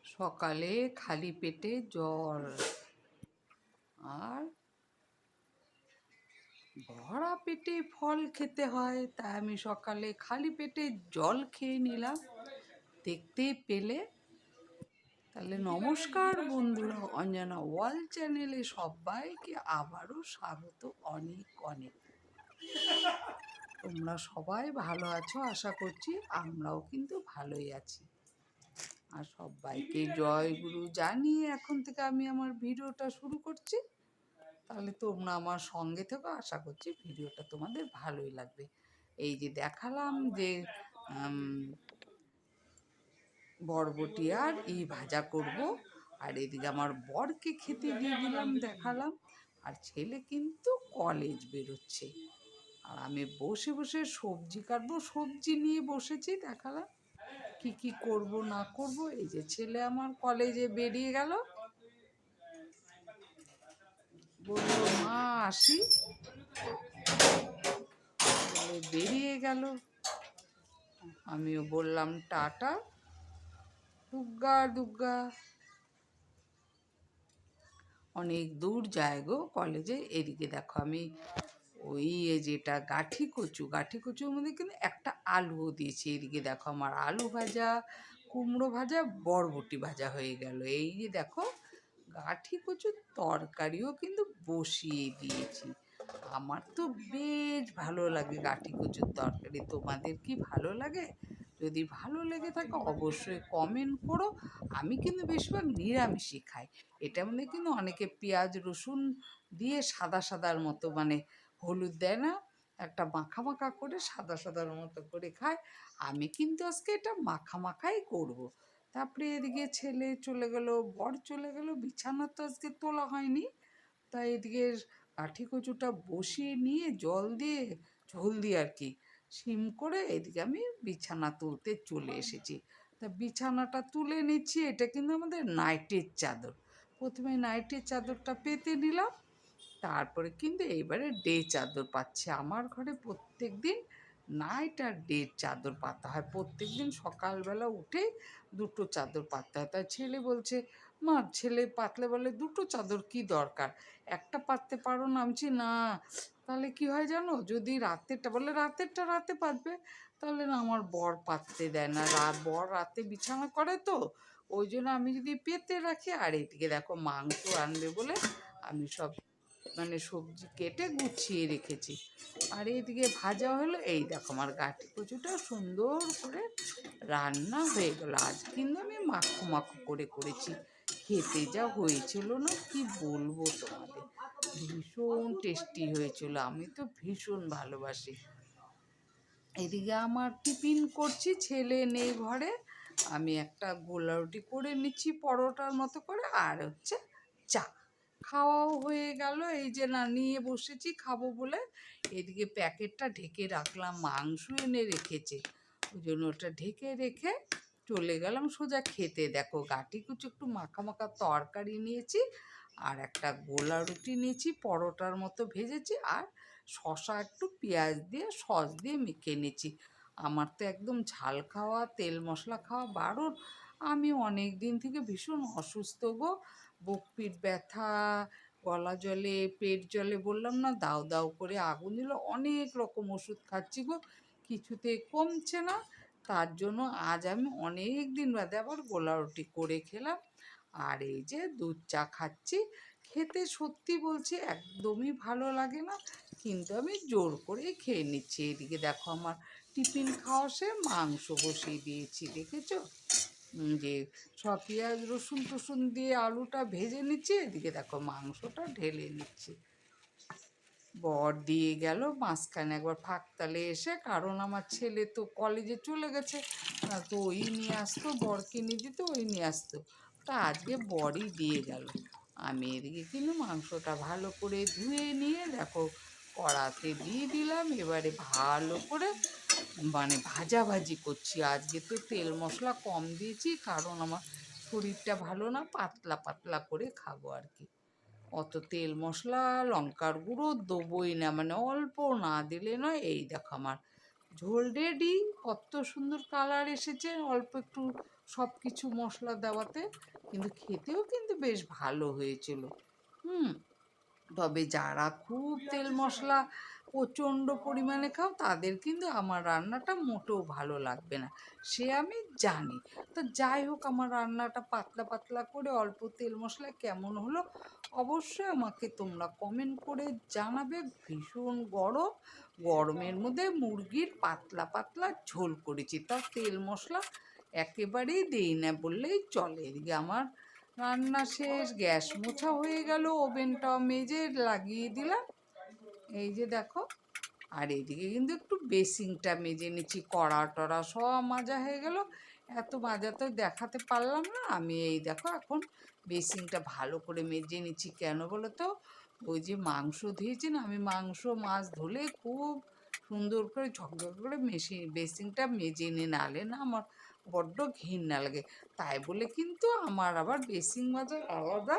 সকালে খালি পেটে জল আর ভরা পেটে ফল খেতে হয়, তাই আমি সকালে খালি পেটে জল খেয়ে নিলাম। দেখতে পেলে? তাহলে নমস্কার বন্ধুরা, অঞ্জনা ওয়ার্ল্ড চ্যানেলে সবাইকে আবারও স্বাগত অনেক অনেক। তোমরা সবাই ভালো আছো আশা করছি, আমরাও কিন্তু ভালোই আছি। আর সবাইকে জয় গুরু জানিয়ে এখন থেকে আমি আমার ভিডিওটা শুরু করছি। তাহলে তোমরা আমার সঙ্গে থেকো, আশা করছি ভিডিওটা তোমাদের ভালোই লাগবে। এই যে দেখালাম যে বরবটি আর ভাজা করব, আর এদিকে আমার বরকে খেতে দিয়ে দিলাম, দেখালাম। আর ছেলে কিন্তু কলেজ বেরোচ্ছে, আর আমি বসে বসে সবজি কাটবো, সবজি নিয়ে বসেছি, দেখালাম কি কি করব না করব। এই যে ছেলে আমার কলেজে বেরিয়ে গেল, বললো মা আসি, বলে বেরিয়ে গেল। আমিও বললাম টাটা, দুগ্গা দুগ্গা। অনেক দূর যায় গো কলেজে। এদিকে দেখো আমি ওই যেটা গাঠি কচুর মধ্যে কিন্তু একটা আলুও দিয়েছি। এদিকে দেখো আমার আলু ভাজা, কুমড়ো ভাজা, বরবটি ভাজা হয়ে গেল। এই যে দেখো গাঠি কচুর তরকারিও কিন্তু বসিয়ে দিয়েছি। আমার তো বেশ ভালো লাগে গাঠি কচুর তরকারি। তোমাদের কি ভালো লাগে? যদি ভালো লেগে থাকে অবশ্যই কমেন্ট করো। আমি কিন্তু বেশিরভাগ নিরামিষই খাই। এটার মধ্যে কিন্তু অনেকে পেঁয়াজ রসুন দিয়ে সাদা সাদার মতো, মানে হলুদ দেয় না, একটা মাখা মাখা করে সাদা সাদার মতো করে খায়। আমি কিন্তু আজকে এটা মাখা মাখাই করব। তারপরে এদিকে ছেলে চলে গেল, বর চলে গেল, বিছানা তো আজকে তোলা হয়নি। তাই এদিকে কাঠি কচুটা বসিয়ে নিয়ে জল দিয়ে, ঝোল দিয়ে আর কি, সিম করে এদিকে আমি বিছানা তুলতে চলে এসেছি। তা বিছানাটা তুলে নিচ্ছি। এটা কিন্তু আমাদের নাইটের চাদর। প্রথমে নাইটের চাদরটা পেতে নিলাম, তারপরে কিন্তু এইবারে ডে চাদর পাচ্ছে। আমার ঘরে প্রত্যেক দিন নাইট আর ডে চাদর পাতা হয়। প্রত্যেক দিন সকালবেলা উঠেই দুটো চাদর পাততে হয়। তাই ছেলে বলছে, মা, ছেলে পাতলে বলে দুটো চাদর কি দরকার, একটা পাততে পারো না? আমি বলছি না, তাহলে কি হয় জানো, যদি রাতেরটা বলে রাতেরটা রাতে পাতবে, তাহলে না আমার বর পাততে দেয় না। বর রাতে বিছানা করে তো, ওই জন্য আমি যদি পেতে রাখি। আর এদিকে দেখো মাংস আনবে বলে আমি সব মানে সবজি কেটে গুছিয়ে রেখেছি। আর এইদিকে ভাজা হলো। এই দেখো আমার গাঠি কচুটা সুন্দর করে রান্না হয়ে গেল। আজ কিন্তু আমি মাখো মাখো করে করেছি। খেতে যা হয়েছিল না, কি বলবো তোমাদের, ভীষণ টেস্টি হয়েছিল। আমি তো ভীষণ ভালোবাসি। এদিকে আমার টিফিন করছি, ছেলে নেই ঘরে। আমি একটা গোলা রুটি করে নিচ্ছি পরোটার মতো করে, আর হচ্ছে চা। খাওয়াও হয়ে গেল। এই যে না নিয়ে বসেছি খাবো বলে। এদিকে প্যাকেটটা ঢেকে রাখলাম, মাংস এনে রেখেছে, ওই জন্য ওটা ঢেকে রেখে চলে গেলাম সোজা খেতে। দেখো গাঠি কুচু একটু মাখা মাখা তরকারি নিয়েছি, আর একটা গোলা রুটি নিয়েছি, পরোটার মতো ভেজেছি, আর শশা একটু পেঁয়াজ দিয়ে সস দিয়ে মেখে নিয়েছি। আমার তো একদম ঝাল খাওয়া তেল মশলা খাওয়া বারণ। আমি অনেক দিন থেকে ভীষণ অসুস্থ গো, বুক পিঠ ব্যথা, গলা জলে, পেট জলে, বললাম না, দাউ দাউ করে আগুন দিল। অনেক রকম ওষুধ খাচ্ছি গো, কিছুতে কমছে না। তার জন্য আজ আমি অনেক দিন বাদে আবার গোলা রুটি করে খেলাম, আর এই যে দুধ চা খাচ্ছি। খেতে সত্যি বলছি একদমই ভালো লাগে না, কিন্তু আমি জোর করে খেয়ে নিচ্ছি। এদিকে দেখো আমার টিফিন খাওয়া সে মাংস বসিয়ে দিয়েছি, দেখেছো? যে সব পেঁয়াজ রসুন টসুন দিয়ে আলুটা ভেজে নিচ্ছি, এদিকে দেখো মাংসটা ঢেলে নিচ্ছি। বর দিয়ে গেল মাঝখানে একবার ফাঁকতালে এসে, কারণ আমার ছেলে তো কলেজে চলে গেছে, না তো ওই নিয়ে আসতো, বরকে নিয়ে দিত, ওই নিয়ে আসতো। তা আজকে বরই দিয়ে গেল। আমি এদিকে কিন্তু মাংসটা ভালো করে ধুয়ে নিয়ে দেখো কড়াতে দিয়ে দিলাম। এবারে ভালো করে মানে ভাজাভাজি করছি। আজকে তো তেল মশলা কম দিয়েছি, কারণ আমার শরীরটা ভালো না, পাতলা পাতলা করে খাবো আর কি। অত তেল মশলা লঙ্কার গুঁড়ো দেবই না, মানে অল্প না দিলে নয়। এই দেখো আমার ঝোল রেডি, কত সুন্দর কালার এসেছে অল্প একটু সব কিছু মশলা দেওয়াতে, কিন্তু খেতেও কিন্তু বেশ ভালো হয়েছিল। হুম। তবে যারা খুব তেল মশলা প্রচণ্ড পরিমাণে খাও তাদের কিন্তু আমার রান্নাটা মোটেও ভালো লাগবে না, সে আমি জানি। তো যাই হোক, আমার রান্নাটা পাতলা পাতলা করে অল্প তেল মশলায় কেমন হলো অবশ্যই আমাকে তোমরা কমেন্ট করে জানাবে। ভীষণ গরম, গরমের মধ্যে মুরগির পাতলা পাতলা ঝোল করেছি, তাও তেল মশলা একেবারেই দেই না বললেই চলে। এদিকে আমার রান্না শেষ, গ্যাস মোছা হয়ে গেল, ওভেনটাও মেজে লাগিয়ে দিলাম, এই যে দেখো। আর এইদিকে কিন্তু একটু বেসিংটা মেজে নিচ্ছি, কড়া টড়া সব মাজা হয়ে গেল। এত মাজা তো দেখাতে পারলাম না আমি, এই দেখো এখন বেসিংটা ভালো করে মেজে নিচ্ছি। কেন বলো তো, ওই যে মাংস ধুয়েছি না আমি, মাংস মাছ ধুলে খুব সুন্দর করে ঝকঝক করে বেসিংটা মেজে নিয়ে নালে না আমার বড্ড ঘৃণা লাগে। তাই বলে কিন্তু আমার আবার বেসিং মাজার আলাদা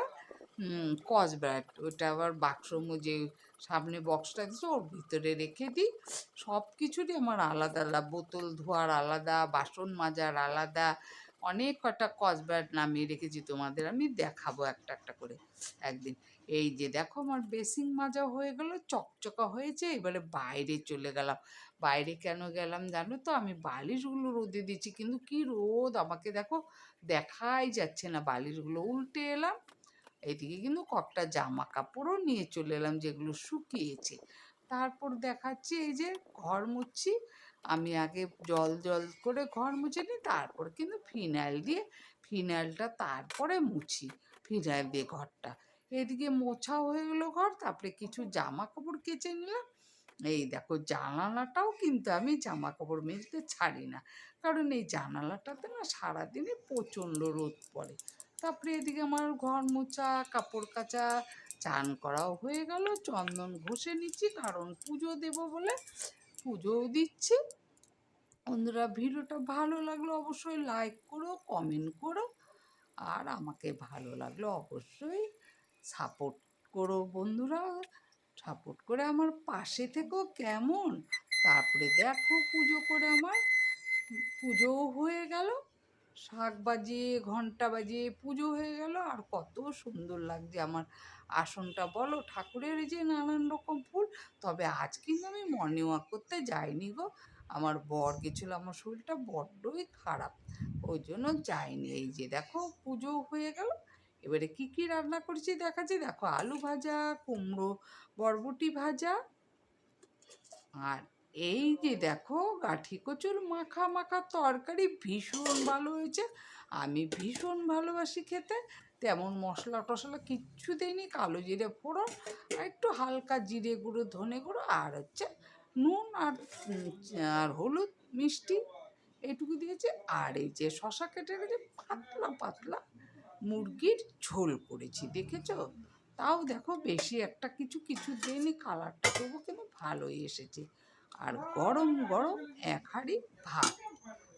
কসব্রাইট, ওটা আবার বাক্স যে সামনে বক্সটা দিচ্ছে ওর ভিতরে রেখে দিই। সব কিছুরই আমার আলাদা আলাদা, বোতল ধোয়ার আলাদা, বাসন মাজার আলাদা, অনেক কটা কসব্রাইট নামিয়ে রেখেছি, তোমাদের আমি দেখাবো একটা একটা করে একদিন। এই যে দেখো আমার বেসিং মাজা হয়ে গেল, চকচকা হয়েছে। এবারে বাইরে চলে গেলাম। বাইরে কেন গেলাম জানো তো, আমি বালিশগুলো রোদে দিচ্ছি, কিন্তু কি রোদ আমাকে দেখো দেখাই যাচ্ছে না, বালিশগুলো উল্টে এলাম। এদিকে কিন্তু কটা জামা কাপড়ও নিয়ে চলে এলাম যেগুলো শুকিয়েছে। তারপর দেখাচ্ছি এই যে ঘর মুছছি, আমি আগে জল জল করে ঘর মুছে নিই, তারপর কিন্তু ফিনাইল দিয়ে, ফিনাইলটা তারপরে মুছি, ফিনাইল দিয়ে ঘরটা। এদিকে মোছা হয়ে গেলো ঘর, তারপরে কিছু জামা কাপড় কেচে নিলাম। এই দেখো জানালাটাও কিন্তু আমি জামা কাপড় মেলতে ছাড়ি না, কারণ এই জানালাটাতে না সারাদিনে প্রচণ্ড রোদ পড়ে। তারপরে এদিকে আমার ঘর মোছা, কাপড় কাচা, চান করাও হয়ে গেল, চন্দন ঘষে নিচ্ছি কারণ পুজো দেবো বলে, পুজোও দিচ্ছি। বন্ধুরা ভিডিওটা ভালো লাগলো অবশ্যই লাইক করো, কমেন্ট করো, আর আমাকে ভালো লাগলো অবশ্যই সাপোর্ট করো বন্ধুরা, সাপোর্ট করে আমার পাশে থেকো কেমন। তারপরে দেখো পুজো করে আমার পুজোও হয়ে গেল, শাঁখ বাজিয়ে ঘন্টা বাজিয়ে পুজো হয়ে গেল, আর কত সুন্দর লাগছে আমার আসনটা বলো, ঠাকুরের এই যে নানান রকম ফুল। তবে আজ কিন্তু আমি মর্নিং ওয়াক করতে যাইনি গো, আমার বর গেছিলো, আমার শরীরটা বড্ডই খারাপ, ওই জন্য যাইনি। এই যে দেখো পুজো হয়ে গেল, এবারে কি কি রান্না করেছি দেখাচ্ছি, দেখো আলু ভাজা, কুমড়ো বরবটি ভাজা, আর এই যে দেখো গাঠি কচুর মাখা মাখা তরকারি, ভীষণ ভালো হয়েছে। আমি ভীষণ ভালোবাসি খেতে, তেমন মশলা টশলা কিচ্ছু দেয়নি, কালো জিরে ফোড়ন আর একটু হালকা জিরে গুঁড়ো, ধনে গুঁড়ো, আর হচ্ছে নুন আর আর হলুদ মিষ্টি, এইটুকু দিয়েছে। আর এই যে শশা কেটে রেখে পাতলা পাতলা মুরগির ঝোল করেছি, দেখেছো? তাও দেখো বেশি একটা কিছু কিছু দেয়নি, কালারটা তবু কিন্তু ভালোই এসেছে। আর গরম গরম এক হাঁড়ি ভাত,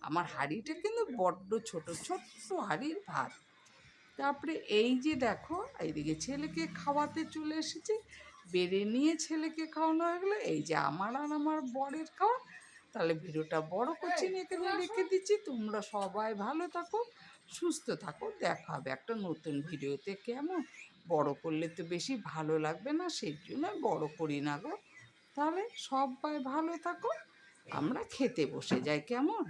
আমার হাঁড়িটা কিন্তু বড্ড ছোট, ছোট্ট হাঁড়ির ভাত। তারপরে এই যে দেখো এইদিকে ছেলেকে খাওয়াতে চলে এসেছি, বেড়ে নিয়ে ছেলেকে খাওয়ানো হয়ে গেলো। এই যে আমার আর আমার বরের খাওয়া। তাহলে ভিডিওটা বড় করছি না, এখানে রেখে দিচ্ছি। তোমরা সবাই ভালো থাকো, সুস্থ থাকো, দেখা হবে একটা নতুন ভিডিওতে। কেমন, বড় করলে তো বেশি ভালো লাগবে না, সেই জন্য বড় করি না গো। তাহলে সবাই ভালো থাকো, আমরা খেতে বসে যাই, কেমন।